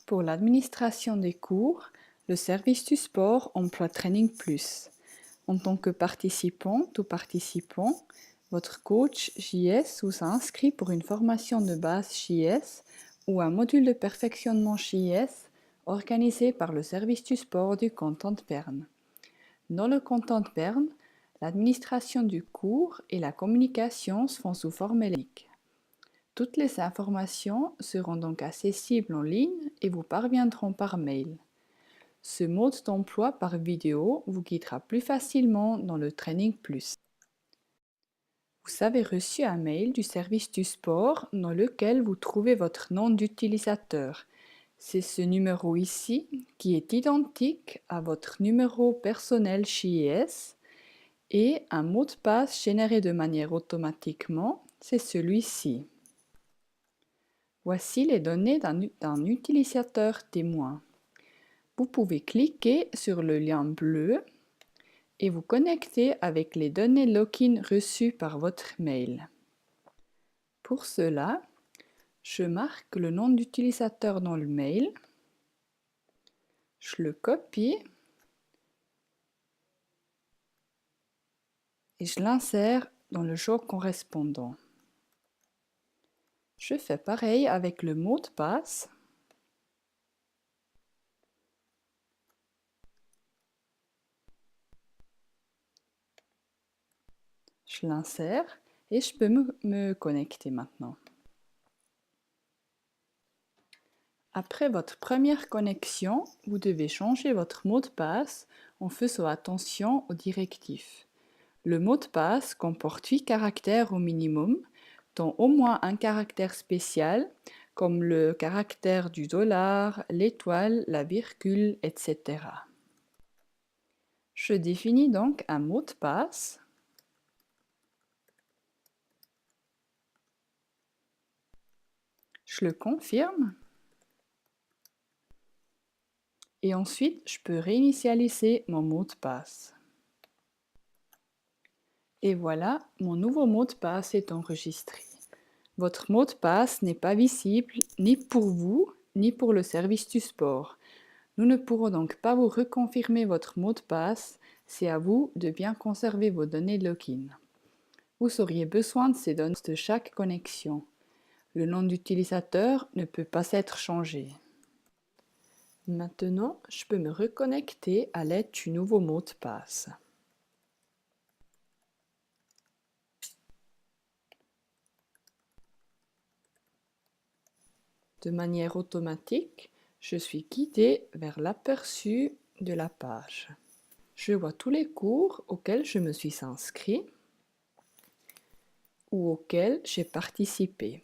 Pour l'administration des cours, le service du sport emploie Training Plus. En tant que participante ou participant, votre coach JS vous a inscrit pour une formation de base JS ou un module de perfectionnement JS organisé par le service du sport du canton de Berne. Dans le canton de Berne, l'administration du cours et la communication se font sous forme électronique. Toutes les informations seront donc accessibles en ligne et vous parviendront par mail. Ce mode d'emploi par vidéo vous guidera plus facilement dans le Training Plus. Vous avez reçu un mail du service du sport dans lequel vous trouvez votre nom d'utilisateur. C'est ce numéro ici qui est identique à votre numéro personnel JS et un mot de passe généré de manière automatiquement, c'est celui-ci. Voici les données d'un utilisateur témoin. Vous pouvez cliquer sur le lien bleu et vous connecter avec les données login reçues par votre mail. Pour cela, je marque le nom d'utilisateur dans le mail, je le copie et je l'insère dans le jour correspondant. Je fais pareil avec le mot de passe. Je l'insère et je peux me connecter maintenant. Après votre première connexion, vous devez changer votre mot de passe en faisant attention aux directives. Le mot de passe comporte 8 caractères au minimum, dont au moins un caractère spécial, comme le caractère du dollar, l'étoile, la virgule, etc. Je définis donc un mot de passe. Je le confirme. Et ensuite, je peux réinitialiser mon mot de passe. Et voilà, mon nouveau mot de passe est enregistré. Votre mot de passe n'est pas visible ni pour vous, ni pour le service du sport. Nous ne pourrons donc pas vous reconfirmer votre mot de passe, c'est à vous de bien conserver vos données de login. Vous auriez besoin de ces données de chaque connexion. Le nom d'utilisateur ne peut pas être changé. Maintenant, je peux me reconnecter à l'aide du nouveau mot de passe. De manière automatique, je suis guidée vers l'aperçu de la page. Je vois tous les cours auxquels je me suis inscrit ou auxquels j'ai participé.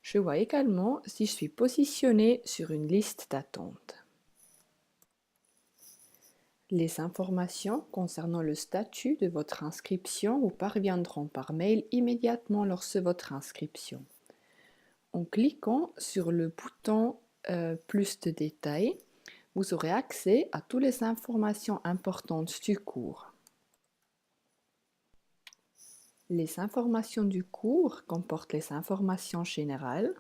Je vois également si je suis positionnée sur une liste d'attente. Les informations concernant le statut de votre inscription vous parviendront par mail immédiatement lors de votre inscription. En cliquant sur le bouton Plus de détails, vous aurez accès à toutes les informations importantes du cours. Les informations du cours comportent les informations générales,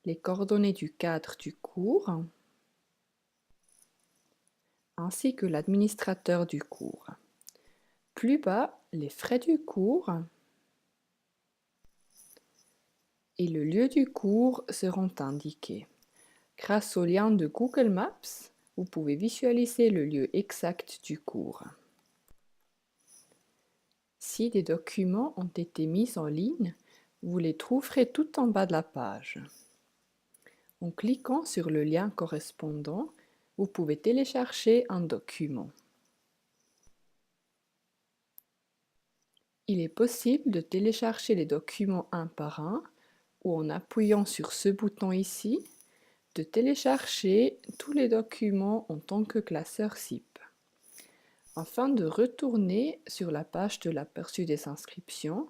les coordonnées du cadre du cours, ainsi que l'administrateur du cours. Plus bas, les frais du cours et le lieu du cours seront indiqués. Grâce au lien de Google Maps, vous pouvez visualiser le lieu exact du cours. Si des documents ont été mis en ligne, vous les trouverez tout en bas de la page. En cliquant sur le lien correspondant, vous pouvez télécharger un document. Il est possible de télécharger les documents un par un ou en appuyant sur ce bouton ici, de télécharger tous les documents en tant que classeur ZIP. Afin de retourner sur la page de l'aperçu des inscriptions,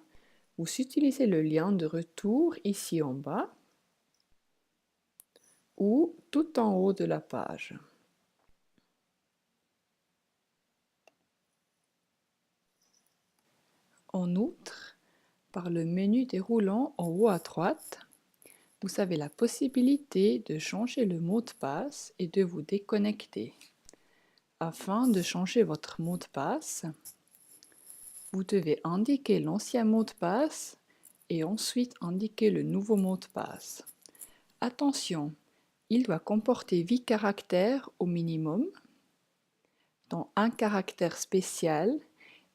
vous utilisez le lien de retour ici en bas ou tout en haut de la page. En outre, par le menu déroulant en haut à droite, Vous avez la possibilité de changer le mot de passe et de vous déconnecter. Afin de changer votre mot de passe, vous devez indiquer l'ancien mot de passe et ensuite indiquer le nouveau mot de passe. Attention, il doit comporter 8 caractères au minimum, dont un caractère spécial,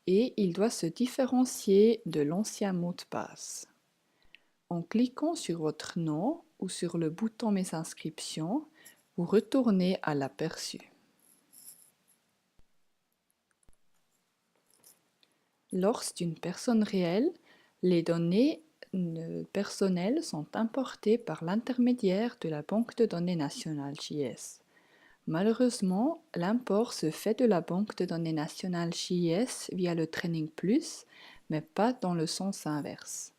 et il doit se différencier de l'ancien mot de passe. En cliquant sur votre nom ou sur le bouton Mes inscriptions, vous retournez à l'aperçu. Lorsqu'une personne réelle, les données personnelles sont importées par l'intermédiaire de la banque de données nationale JS. Malheureusement, l'import se fait de la banque de données nationale JS via le Training Plus, mais pas dans le sens inverse.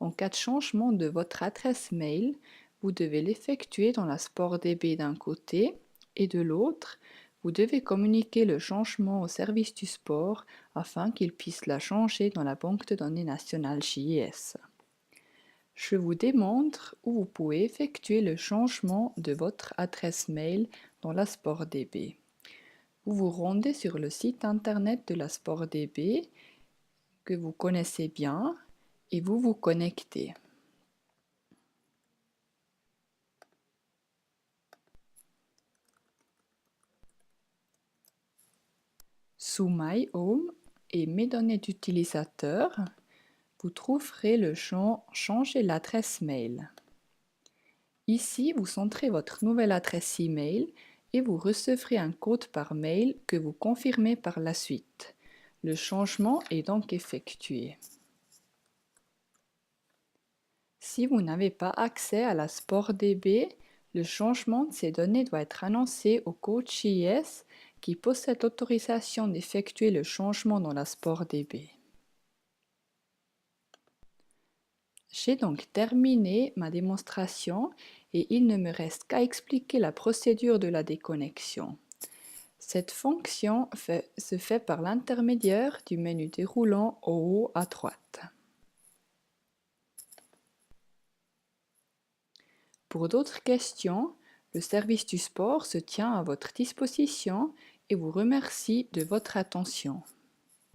En cas de changement de votre adresse mail, vous devez l'effectuer dans la SportDB d'un côté et de l'autre, vous devez communiquer le changement au service du sport afin qu'il puisse la changer dans la banque de données nationale JS. Je vous démontre où vous pouvez effectuer le changement de votre adresse mail dans la SportDB. Vous vous rendez sur le site internet de la SportDB que vous connaissez bien et vous vous connectez. Sous My Home et Mes données d'utilisateur, vous trouverez le champ Changer l'adresse mail. Ici, vous centrez votre nouvelle adresse email et vous recevrez un code par mail que vous confirmez par la suite. Le changement est donc effectué. Si vous n'avez pas accès à la SportDB, le changement de ces données doit être annoncé au coach JS qui possède l'autorisation d'effectuer le changement dans la SportDB. J'ai donc terminé ma démonstration et il ne me reste qu'à expliquer la procédure de la déconnexion. Cette fonction se fait par l'intermédiaire du menu déroulant au haut à droite. Pour d'autres questions, le service du sport se tient à votre disposition et vous remercie de votre attention.